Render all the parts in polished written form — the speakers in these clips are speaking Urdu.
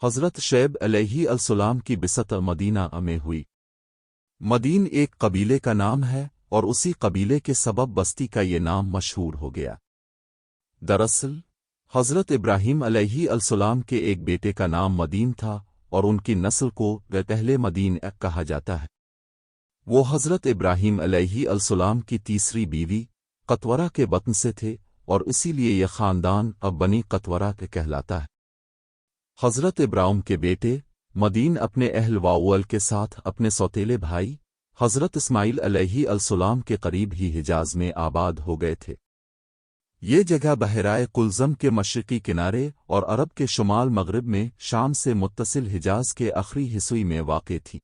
حضرت شعیب علیہ السلام کی بسط مدینہ میں ہوئی۔ مدین ایک قبیلے کا نام ہے اور اسی قبیلے کے سبب بستی کا یہ نام مشہور ہو گیا۔ دراصل حضرت ابراہیم علیہ السلام کے ایک بیٹے کا نام مدین تھا اور ان کی نسل کو پہلے مدین کہا جاتا ہے۔ وہ حضرت ابراہیم علیہ السلام کی تیسری بیوی قطورہ کے بطن سے تھے اور اسی لیے یہ خاندان اب بنی قطورہ کہلاتا ہے۔ حضرت ابراہیم کے بیٹے مدین اپنے اہل واول کے ساتھ اپنے سوتیلے بھائی حضرت اسماعیل علیہ السلام کے قریب ہی حجاز میں آباد ہو گئے تھے۔ یہ جگہ بحیرہ کلزم کے مشرقی کنارے اور عرب کے شمال مغرب میں شام سے متصل حجاز کے آخری حصے میں واقع تھی۔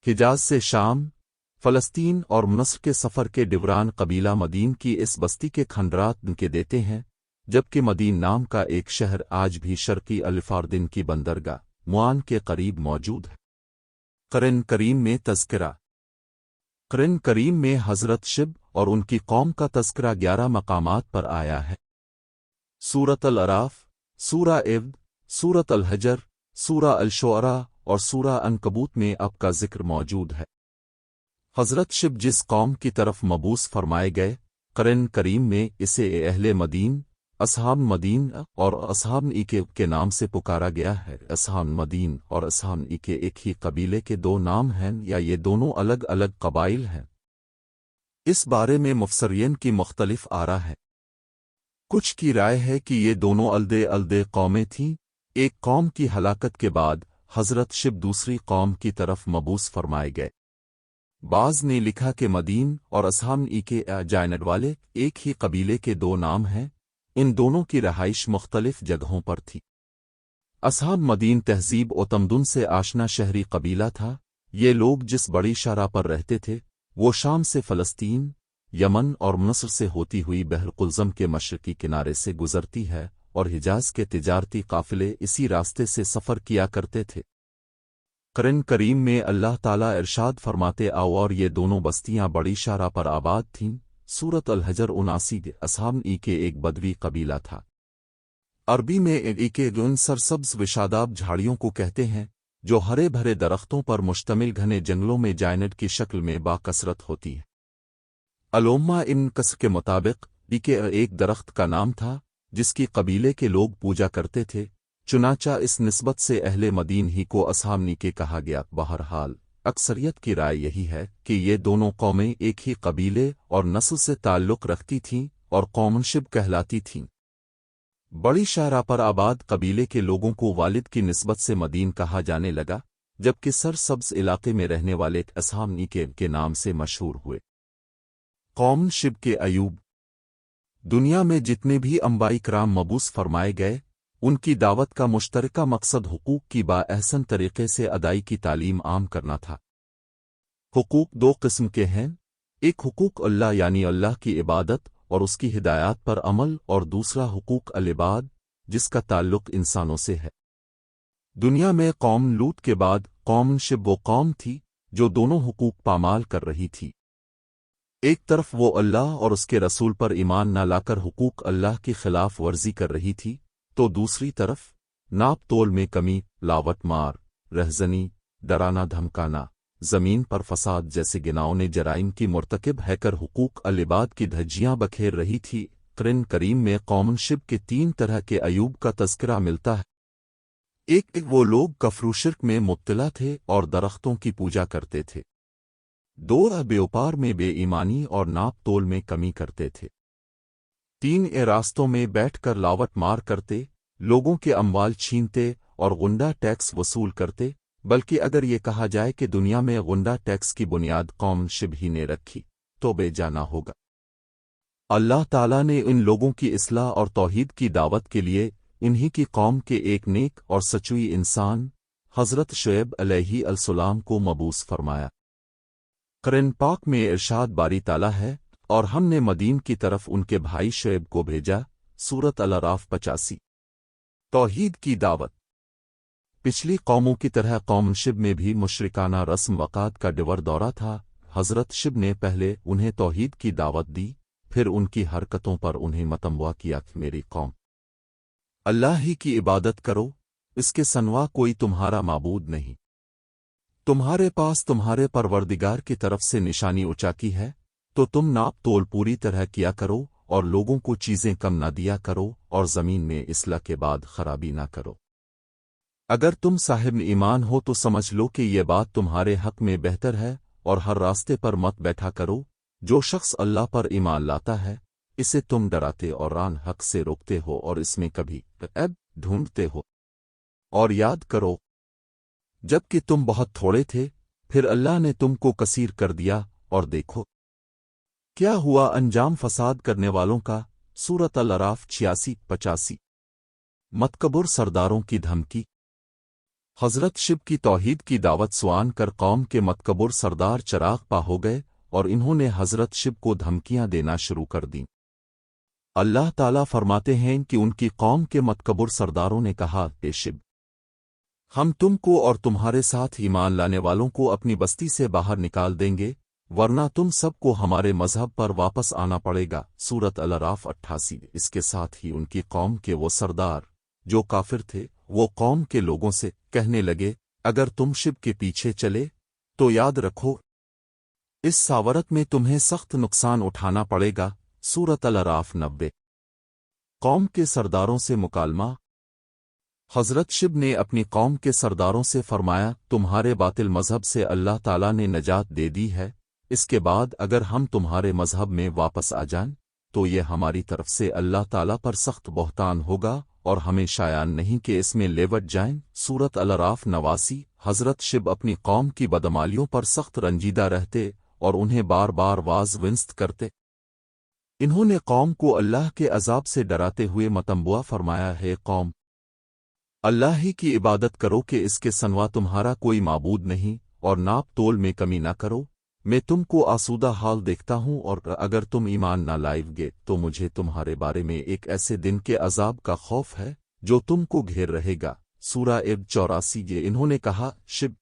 حجاز سے شام، فلسطین اور مصر کے سفر کے دوران قبیلہ مدین کی اس بستی کے کھنڈرات کے دیتے ہیں، جبکہ مدین نام کا ایک شہر آج بھی شرقی الفاردن کی بندرگاہ معان کے قریب موجود ہے۔ قرآن کریم میں تذکرہ۔ قرآن کریم میں حضرت شب اور ان کی قوم کا تذکرہ 11 مقامات پر آیا ہے۔ سورۃ الاعراف، سورہ عبد، سورۃ الحجر، سورہ الشعراء اور سورہ عنکبوت میں اب کا ذکر موجود ہے۔ حضرت شب جس قوم کی طرف مبعوث فرمائے گئے، قرآن کریم میں اسے اہل مدین، اصحاب مدین اور اصحاب ایکے کے نام سے پکارا گیا ہے۔ اصحاب مدین اور اصحاب ایکے ایک ہی قبیلے کے دو نام ہیں یا یہ دونوں الگ الگ قبائل ہیں؟ اس بارے میں مفسرین کی مختلف آراء ہے۔ کچھ کی رائے ہے کہ یہ دونوں الدے قومیں تھیں۔ ایک قوم کی ہلاکت کے بعد حضرت شب دوسری قوم کی طرف مبعوث فرمائے گئے۔ بعض نے لکھا کہ مدین اور اصحاب ایکے جائنڈ والے ایک ہی قبیلے کے دو نام ہیں، ان دونوں کی رہائش مختلف جگہوں پر تھی۔ اصحاب مدین تہذیب و تمدن سے آشنا شہری قبیلہ تھا۔ یہ لوگ جس بڑی شرح پر رہتے تھے وہ شام سے فلسطین، یمن اور مصر سے ہوتی ہوئی بحر قلزم کے مشرقی کنارے سے گزرتی ہے اور حجاز کے تجارتی قافلے اسی راستے سے سفر کیا کرتے تھے۔ قرآن کریم میں اللہ تعالیٰ ارشاد فرماتے اور یہ دونوں بستیاں بڑی شرح پر آباد تھیں۔ سورۃ الحجر 79۔ اصحاب ایکے ایک بدوی قبیلہ تھا۔ عربی میں ایکے جن سرسبز وشاداب جھاڑیوں کو کہتے ہیں جو ہرے بھرے درختوں پر مشتمل گھنے جنگلوں میں جائنٹ کی شکل میں باکثرت ہوتی ہے۔ علامہ ابن کثیر کے مطابق ایکے ایک درخت کا نام تھا جس کی قبیلے کے لوگ پوجا کرتے تھے، چنانچہ اس نسبت سے اہل مدین ہی کو اصحاب ایکے کہا گیا۔ بہرحال اکثریت کی رائے یہی ہے کہ یہ دونوں قومیں ایک ہی قبیلے اور نسل سے تعلق رکھتی تھیں اور قوم شب کہلاتی تھیں۔ بڑی شرح پر آباد قبیلے کے لوگوں کو والد کی نسبت سے مدین کہا جانے لگا، جبکہ سر سبز علاقے میں رہنے والے اصحاب ایکے کے نام سے مشہور ہوئے۔ قوم شب کے ایوب۔ دنیا میں جتنے بھی انبیاء کرام مبعوث فرمائے گئے، ان کی دعوت کا مشترکہ مقصد حقوق کی بااحسن طریقے سے ادائی کی تعلیم عام کرنا تھا۔ حقوق دو قسم کے ہیں، ایک حقوق اللہ یعنی اللہ کی عبادت اور اس کی ہدایات پر عمل، اور دوسرا حقوق العباد جس کا تعلق انسانوں سے ہے۔ دنیا میں قوم لوط کے بعد قوم شب وہ قوم تھی جو دونوں حقوق پامال کر رہی تھی۔ ایک طرف وہ اللہ اور اس کے رسول پر ایمان نہ لا کر حقوق اللہ کی خلاف ورزی کر رہی تھی، تو دوسری طرف ناپ تول میں کمی، لاوٹ مار، رہزنی، ڈرانا دھمکانا، زمین پر فساد جیسے گناؤنے جرائم کی مرتکب ہے کر حقوق العباد کی دھجیاں بکھیر رہی تھی۔ قرآن کریم میں قوم شب کے 3 طرح کے ایوب کا تذکرہ ملتا ہے۔ ایک وہ لوگ کفر و شرک میں مبتلا تھے اور درختوں کی پوجا کرتے تھے۔ 2 بیوپار میں بے ایمانی اور ناپ تول میں کمی کرتے تھے۔ 3 راستوں میں بیٹھ کر لاوٹ مار کرتے، لوگوں کے اموال چھینتے اور غنڈہ ٹیکس وصول کرتے، بلکہ اگر یہ کہا جائے کہ دنیا میں غنڈہ ٹیکس کی بنیاد قوم شب ہی نے رکھی تو بے جانا ہوگا۔ اللہ تعالیٰ نے ان لوگوں کی اصلاح اور توحید کی دعوت کے لیے انہی کی قوم کے ایک نیک اور سچوئی انسان حضرت شعیب علیہ السلام کو مبعوث فرمایا۔ قرآن پاک میں ارشاد باری تعالیٰ ہے، اور ہم نے مدین کی طرف ان کے بھائی شعیب کو بھیجا۔ سورۃ الاعراف 85۔ توحید کی دعوت۔ پچھلی قوموں کی طرح قوم شب میں بھی مشرکانہ رسم وقات کا ڈور دورہ تھا۔ حضرت شب نے پہلے انہیں توحید کی دعوت دی، پھر ان کی حرکتوں پر انہیں متنوع کیا کہ میری قوم اللہ ہی کی عبادت کرو، اس کے سنوا کوئی تمہارا معبود نہیں۔ تمہارے پاس تمہارے پروردگار کی طرف سے نشانی اچا کی ہے، تو تم ناپ تول پوری طرح کیا کرو اور لوگوں کو چیزیں کم نہ دیا کرو اور زمین میں اصلاح کے بعد خرابی نہ کرو۔ اگر تم صاحب ایمان ہو تو سمجھ لو کہ یہ بات تمہارے حق میں بہتر ہے، اور ہر راستے پر مت بیٹھا کرو۔ جو شخص اللہ پر ایمان لاتا ہے اسے تم ڈراتے اور ران حق سے روکتے ہو اور اس میں کبھی عیب ڈھونڈتے ہو۔ اور یاد کرو جب کہ تم بہت تھوڑے تھے، پھر اللہ نے تم کو کثیر کر دیا، اور دیکھو کیا ہوا انجام فساد کرنے والوں کا۔ سورۃ الاعراف 86-85۔ متکبر سرداروں کی دھمکی۔ حضرت شب کی توحید کی دعوت سوان کر قوم کے متکبر سردار چراغ پا ہو گئے، اور انہوں نے حضرت شب کو دھمکیاں دینا شروع کر دیں۔ اللہ تعالیٰ فرماتے ہیں کہ ان کی قوم کے متکبر سرداروں نے کہا، اے شب، ہم تم کو اور تمہارے ساتھ ایمان لانے والوں کو اپنی بستی سے باہر نکال دیں گے، ورنہ تم سب کو ہمارے مذہب پر واپس آنا پڑے گا۔ سورۃ الاعراف 88۔ اس کے ساتھ ہی ان کی قوم کے وہ سردار جو کافر تھے، وہ قوم کے لوگوں سے کہنے لگے، اگر تم شب کے پیچھے چلے تو یاد رکھو اس ساورت میں تمہیں سخت نقصان اٹھانا پڑے گا۔ سورۃ الاعراف 90۔ قوم کے سرداروں سے مکالمہ۔ حضرت شب نے اپنی قوم کے سرداروں سے فرمایا، تمہارے باطل مذہب سے اللہ تعالیٰ نے نجات دے دی ہے، اس کے بعد اگر ہم تمہارے مذہب میں واپس آ جائیں تو یہ ہماری طرف سے اللہ تعالیٰ پر سخت بہتان ہوگا، اور ہمیں شایان نہیں کہ اس میں لیوٹ جائیں۔ سورۃ الاعراف 89۔ حضرت شب اپنی قوم کی بدعمالیوں پر سخت رنجیدہ رہتے اور انہیں بار بار واز ونست کرتے۔ انہوں نے قوم کو اللہ کے عذاب سے ڈراتے ہوئے متنبوہ فرمایا، ہے قوم، اللہ ہی کی عبادت کرو کہ اس کے سنوا تمہارا کوئی معبود نہیں، اور ناپ تول میں کمی نہ کرو۔ میں تم کو آسودہ حال دیکھتا ہوں، اور اگر تم ایمان نہ لائو گے تو مجھے تمہارے بارے میں ایک ایسے دن کے عذاب کا خوف ہے جو تم کو گھیر رہے گا۔ سورہ اب 84۔ انہوں نے کہا، شب،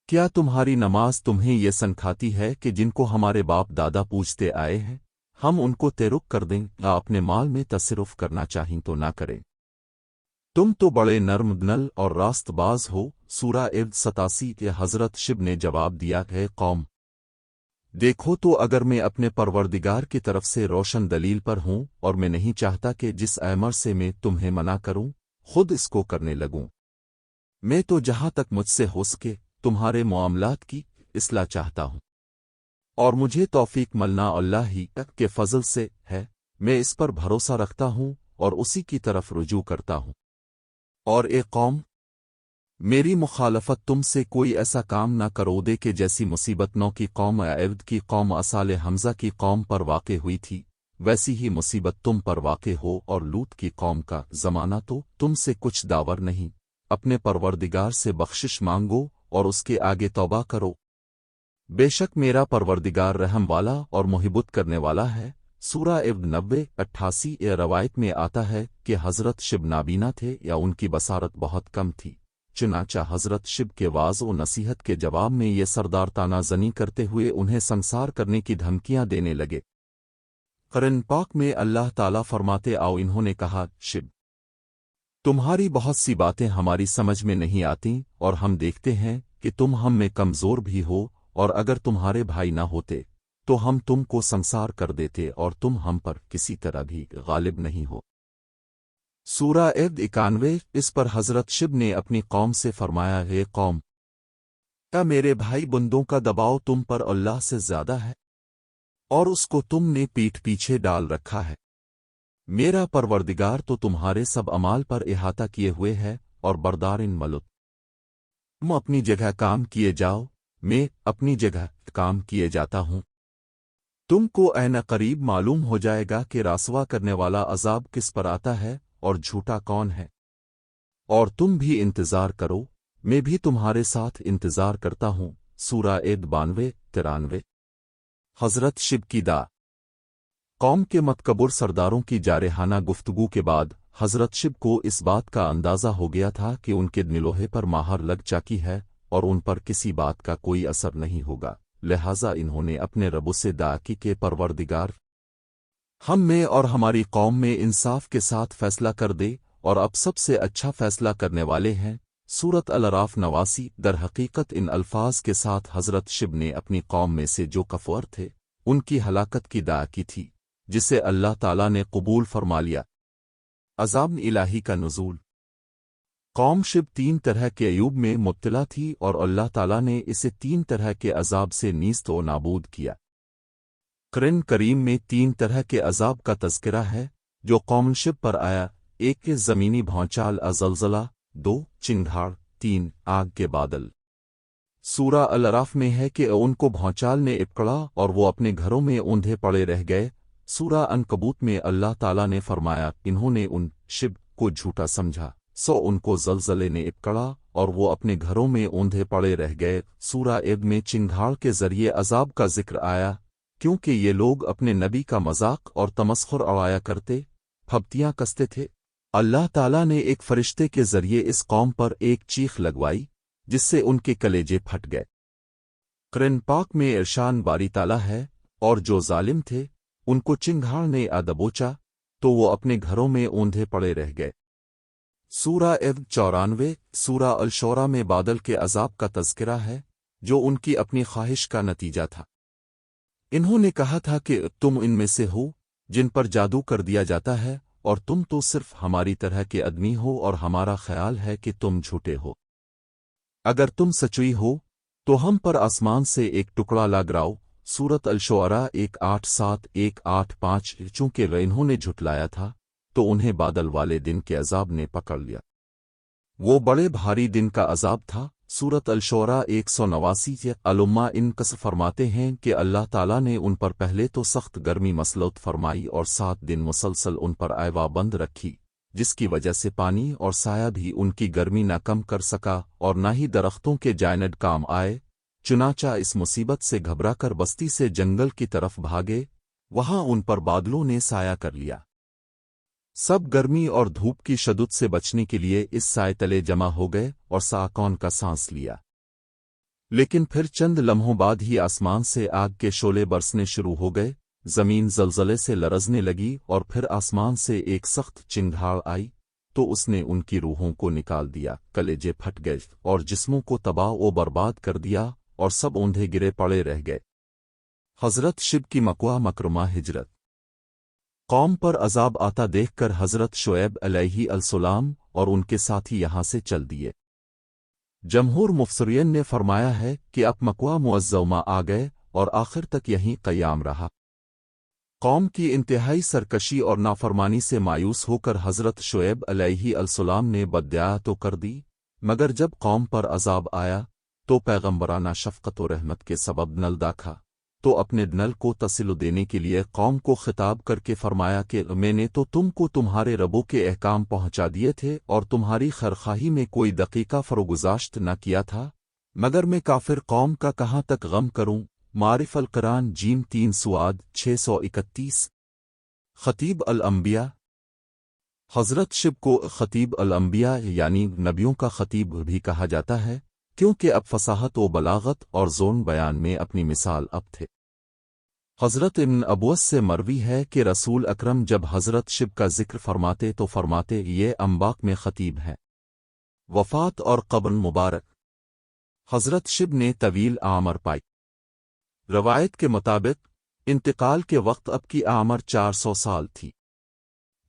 کیا تمہاری نماز تمہیں یہ سنکھاتی ہے کہ جن کو ہمارے باپ دادا پوجتے آئے ہیں ہم ان کو ترک کر دیں یا اپنے مال میں تصرف کرنا چاہیں تو نہ کریں؟ تم تو بڑے نرم دل اور راست باز ہو۔ سورہ اب 87۔ کے حضرت شب نے جواب دیا، ہے قوم، دیکھو تو اگر میں اپنے پروردگار کی طرف سے روشن دلیل پر ہوں، اور میں نہیں چاہتا کہ جس امر سے میں تمہیں منع کروں خود اس کو کرنے لگوں۔ میں تو جہاں تک مجھ سے ہو سکے تمہارے معاملات کی اصلاح چاہتا ہوں، اور مجھے توفیق ملنا اللہ ہی کے فضل سے ہے۔ میں اس پر بھروسہ رکھتا ہوں اور اسی کی طرف رجوع کرتا ہوں۔ اور اے قوم، میری مخالفت تم سے کوئی ایسا کام نہ کرو دے کہ جیسی مصیبت نو کی قوم عبد کی قوم اصال حمزہ کی قوم پر واقع ہوئی تھی، ویسی ہی مصیبت تم پر واقع ہو۔ اور لوط کی قوم کا زمانہ تو تم سے کچھ داور نہیں، اپنے پروردگار سے بخشش مانگو اور اس کے آگے توبہ کرو، بے شک میرا پروردگار رحم والا اور محبت کرنے والا ہے۔ سورہ اب 90-88۔ یہ روایت میں آتا ہے کہ حضرت شب نابینا تھے یا ان کی بصارت بہت کم تھی، چنانچہ حضرت شب کے واعظ و نصیحت کے جواب میں یہ سردار تانا زنی کرتے ہوئے انہیں سنسار کرنے کی دھمکیاں دینے لگے۔ قرآن پاک میں اللہ تعالیٰ فرماتے، آؤ، انہوں نے کہا، شب، تمہاری بہت سی باتیں ہماری سمجھ میں نہیں آتیں، اور ہم دیکھتے ہیں کہ تم ہم میں کمزور بھی ہو، اور اگر تمہارے بھائی نہ ہوتے تو ہم تم کو سنسار کر دیتے، اور تم ہم پر کسی طرح بھی غالب نہیں ہو۔ سورہ اب 91۔ اس پر حضرت شب نے اپنی قوم سے فرمایا، ہے قوم، کیا میرے بھائی بندوں کا دباؤ تم پر اللہ سے زیادہ ہے، اور اس کو تم نے پیٹھ پیچھے ڈال رکھا ہے؟ میرا پروردگار تو تمہارے سب اعمال پر احاطہ کیے ہوئے ہے اور بردار ان ملت۔ تم اپنی جگہ کام کیے جاؤ، میں اپنی جگہ کام کیے جاتا ہوں۔ تم کو عین قریب معلوم ہو جائے گا کہ راسوا کرنے والا عذاب کس پر آتا ہے اور جھوٹا کون ہے، اور تم بھی انتظار کرو، میں بھی تمہارے ساتھ انتظار کرتا ہوں۔ سورہ اب 92-93۔ حضرت شب کی قوم کے متکبر سرداروں کی جارحانہ گفتگو کے بعد حضرت شب کو اس بات کا اندازہ ہو گیا تھا کہ ان کے دلوہے پر مہر لگ چکی ہے اور ان پر کسی بات کا کوئی اثر نہیں ہوگا، لہٰذا انہوں نے اپنے رب سے دعا کی کہ پروردگار، ہم میں اور ہماری قوم میں انصاف کے ساتھ فیصلہ کر دے اور اب سب سے اچھا فیصلہ کرنے والے ہیں۔ سورت الاعراف 89۔ در حقیقت ان الفاظ کے ساتھ حضرت شب نے اپنی قوم میں سے جو کفور تھے ان کی ہلاکت کی دعا کی تھی، جسے اللہ تعالیٰ نے قبول فرما لیا۔ عذاب الہی کا نزول۔ قوم شب 3 طرح کے عیوب میں مبتلا تھی اور اللہ تعالیٰ نے اسے 3 طرح کے عذاب سے نیست و نابود کیا۔ قرآن کریم میں 3 طرح کے عذاب کا تذکرہ ہے جو قوم شب پر آیا: 1 زمینی بھونچال زلزلہ، 2 چنگھاڑ، 3 آگ کے بادل۔ سورہ الاعراف میں ہے کہ ان کو بھونچال نے اپکڑا اور وہ اپنے گھروں میں اوندھے پڑے رہ گئے۔ سورہ عنکبوت میں اللہ تعالیٰ نے فرمایا انہوں نے ان شب کو جھوٹا سمجھا سو ان کو زلزلے نے اپکڑا اور وہ اپنے گھروں میں اوندھے پڑے رہ گئے۔ سورہ عید میں چنگھاڑ کے ذریعے عذاب کا ذکر آیا کیونکہ یہ لوگ اپنے نبی کا مذاق اور تمسخر اڑایا کرتے، پھبتیاں کستے تھے۔ اللہ تعالیٰ نے ایک فرشتے کے ذریعے اس قوم پر ایک چیخ لگوائی جس سے ان کے کلیجے پھٹ گئے۔ قرآن پاک میں ارشاد باری تعالیٰ ہے، اور جو ظالم تھے ان کو چنگھاڑ نے آ دبوچا تو وہ اپنے گھروں میں اوندھے پڑے رہ گئے۔ سورہ عید 94۔ سورہ الشورى میں بادل کے عذاب کا تذکرہ ہے جو ان کی اپنی خواہش کا نتیجہ تھا۔ انہوں نے کہا تھا کہ تم ان میں سے ہو جن پر جادو کر دیا جاتا ہے اور تم تو صرف ہماری طرح کے آدمی ہو اور ہمارا خیال ہے کہ تم جھوٹے ہو۔ اگر تم سچوئی ہو تو ہم پر آسمان سے ایک ٹکڑا لا گراؤ۔ سورت الشعراء 1:8-7 1:8-5۔ چونکہ انہوں نے جھٹلایا تھا تو انہیں بادل والے دن کے عذاب نے پکڑ لیا، وہ بڑے بھاری دن کا عذاب تھا۔ سورت الشعراء 189۔ علماء ان قص فرماتے ہیں کہ اللہ تعالیٰ نے ان پر پہلے تو سخت گرمی مسلط فرمائی اور 7 دن مسلسل ان پر ایوا بند رکھی، جس کی وجہ سے پانی اور سایہ بھی ان کی گرمی نہ کم کر سکا اور نہ ہی درختوں کے جائنڈ کام آئے۔ چنانچہ اس مصیبت سے گھبرا کر بستی سے جنگل کی طرف بھاگے، وہاں ان پر بادلوں نے سایہ کر لیا۔ سب گرمی اور دھوپ کی شدت سے بچنے کے لیے اس سائے تلے جمع ہو گئے اور ساکون کا سانس لیا۔ لیکن پھر چند لمحوں بعد ہی آسمان سے آگ کے شعلے برسنے شروع ہو گئے، زمین زلزلے سے لرزنے لگی اور پھر آسمان سے ایک سخت چنگھاڑ آئی تو اس نے ان کی روحوں کو نکال دیا، کلیجے پھٹ گئے اور جسموں کو تباہ و برباد کر دیا اور سب اوندھے گرے پڑے رہ گئے۔ حضرت شب کی مکہ مکرمہ ہجرت۔ قوم پر عذاب آتا دیکھ کر حضرت شعیب علیہ السلام اور ان کے ساتھی یہاں سے چل دیے۔ جمہور مفسرین نے فرمایا ہے کہ اب مکہ معظمہ آ گئے اور آخر تک یہیں قیام رہا۔ قوم کی انتہائی سرکشی اور نافرمانی سے مایوس ہو کر حضرت شعیب علیہ السلام نے بددعا تو کر دی، مگر جب قوم پر عذاب آیا تو پیغمبرانہ شفقت و رحمت کے سبب نل داکھا تو اپنے نل کو تسلی دینے کے لیے قوم کو خطاب کر کے فرمایا کہ میں نے تو تم کو تمہارے ربوں کے احکام پہنچا دیے تھے اور تمہاری خیرخواہی میں کوئی دقیقہ فروگزاشت نہ کیا تھا، مگر میں کافر قوم کا کہاں تک غم کروں۔ معارف القرآن جیم 3 سواد 631۔ خطیب الانبیاء۔ حضرت شب کو خطیب الانبیاء یعنی نبیوں کا خطیب بھی کہا جاتا ہے کیونکہ اب فصاحت و بلاغت اور زون بیان میں اپنی مثال اب تھے۔ حضرت ابن عباس سے مروی ہے کہ رسول اکرم جب حضرت شب کا ذکر فرماتے تو فرماتے یہ انباء میں خطیب ہیں۔ وفات اور قبر مبارک۔ حضرت شب نے طویل عمر پائی۔ روایت کے مطابق انتقال کے وقت اب کی عمر 400 سال تھی۔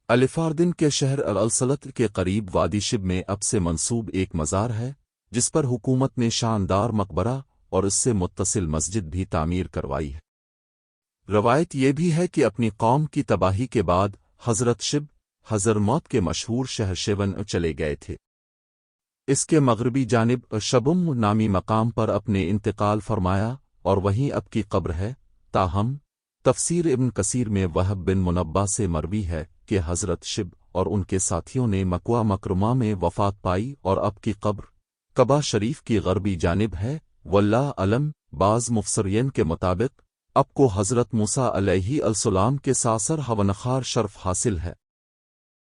الفاردن کے شہر السلط کے قریب وادی شب میں اب سے منسوب ایک مزار ہے جس پر حکومت نے شاندار مقبرہ اور اس سے متصل مسجد بھی تعمیر کروائی ہے۔ روایت یہ بھی ہے کہ اپنی قوم کی تباہی کے بعد حضرت شب حضرموت کے مشہور شہر شیون چلے گئے تھے۔ اس کے مغربی جانب شبم نامی مقام پر اپنے انتقال فرمایا اور وہیں اب کی قبر ہے۔ تاہم تفسیر ابن کثیر میں وہب بن منبہ سے مروی ہے کہ حضرت شب اور ان کے ساتھیوں نے مکہ مکرمہ میں وفات پائی اور اب کی قبر کعبہ شریف کی غربی جانب ہے۔ واللہ علم۔ بعض مفسرین کے مطابق اب کو حضرت موسیٰ علیہ السلام کے ساسر حونخار شرف حاصل ہے۔